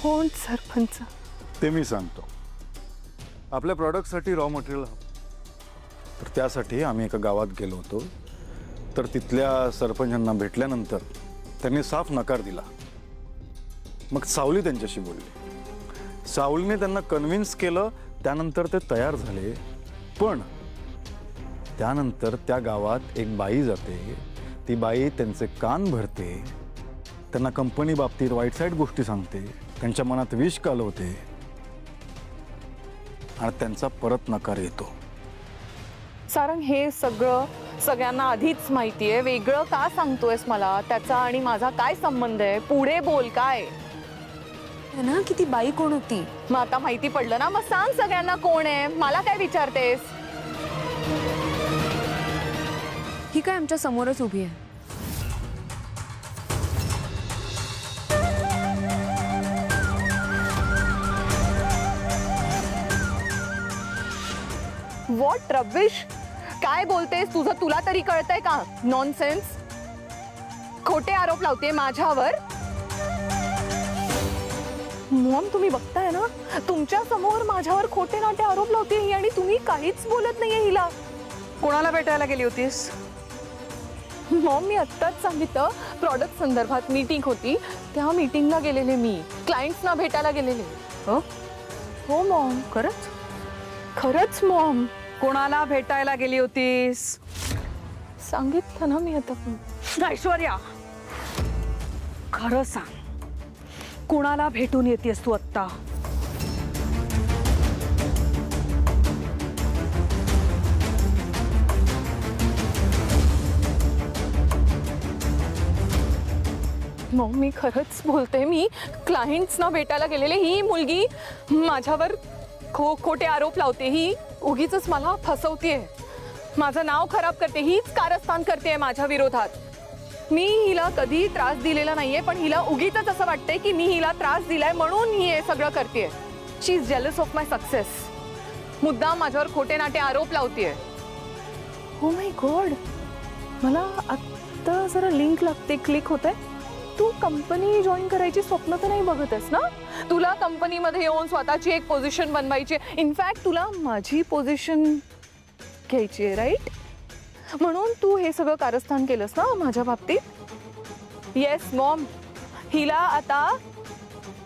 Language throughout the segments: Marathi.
कोण सरपंच? ते मी सांगतो. आपल्या प्रॉडक्टसाठी रॉ मटेरियल तर त्यासाठी आम्ही एका गावात गेलो होतो. तर तिथल्या सरपंचांना भेटल्यानंतर त्यांनी साफ नकार दिला. मग सावली त्यांच्याशी बोलली. सावलीने त्यांना कन्व्हिन्स केलं. त्यानंतर ते तयार झाले. पण त्यानंतर त्या गावात एक बाई जाते. ती बाई त्यांचे कान भरते, त्यांना कंपनी बाबतीत वाईट साईड गोष्टी सांगते, त्यांच्या मनात विष कालवते आणि त्यांचा परत नकार येतो. सारंग, हे सगळं सगळ्यांना आधीच माहिती आहे. वेगळं का सांगतोयस मला? त्याचा आणि माझा काय संबंध आहे? पुढे बोल. काय ना की ती बाई कोण होती? मग आता माहिती पडलं ना, मग सांग सगळ्यांना कोण आहे. मला काय विचारतेस? ही काय आमच्या समोरच उभी आहे. What rubbish? काय बोलतेस? तुला तरी कळतंय का? नॉनसेन्स. खोटे आरोप लावते माझ्यावर. मॉम, तुम्ही बघताय ना, तुमच्या समोर माझ्यावर खोटे नाटे आरोप लावते ही, आणि तुम्ही काहीच बोलत नाहीये हिला. कोणाला भेटायला गेली होतीस? मॉम, मी आत्ताच सांगितलं, प्रॉडक्ट संदर्भात मीटिंग होती. त्या मीटिंगला गेलेले मी. क्लायंट्सना भेटायला गेलेले. हो मॉम. खरंच मॉम. कोणाला भेटायला गेली होतीस? सांगितलं ना मी आता. ऐश्वर्या, खरं सांग, कोणाला भेटून येतेस तू आत्ता? मॉम, मी खरंच बोलते. मी क्लायंट्सना भेटायला गेलेले. ही मुलगी माझ्यावर खोटे आरोप लावते. ही उगीच मला फसवतेय, माझं नाव खराब करते, हीच कारस्थान करते माझ्या विरोधात. मी हिला कधी त्रास दिलेला नाहीये, पण हिला उगीच असं वाटतंय की मी हिला त्रास दिलाय म्हणून ही हे सगळं करते. She is jealous of my success. मुद्दाम माझ्यावर खोटे नाटे आरोप लावतेय. ओ माय गॉड, मला आता जरा लिंक लागते, क्लिक होते. तू कंपनी जॉईन करायची स्वप्न तर नाही बघतेस ना? तुला कंपनीमध्ये येऊन स्वतःची एक पोझिशन बनवायची. इनफॅक्ट तुला माझी पोझिशन घ्यायची आहे, राईट? म्हणून तू हे सगळं कारस्थान केलंस ना माझ्या बाबतीत. येस मॉम, हिला आता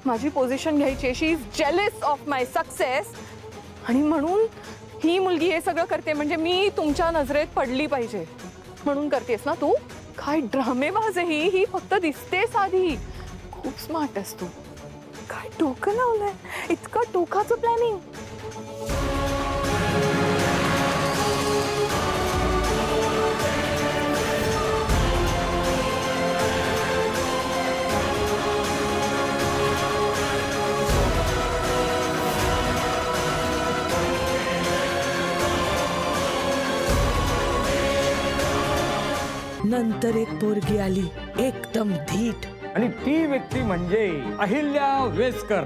माझी पोझिशन घ्यायची. She is jealous of my success, आणि म्हणून ही मुलगी हे सगळं करते. म्हणजे मी तुमच्या नजरेत पडली पाहिजे म्हणून करतेस ना तू? काय ड्रामेबाज आहे ही. फक्त दिसते साधी. खूप स्मार्ट आहेस तू. काय डोकं लावलंय? इतकं टोकाचं प्लॅनिंग. नंतर एक पोरगी आली, एकदम धीट, आणि ती व्यक्ती म्हणजे अहिल्या वेसकर.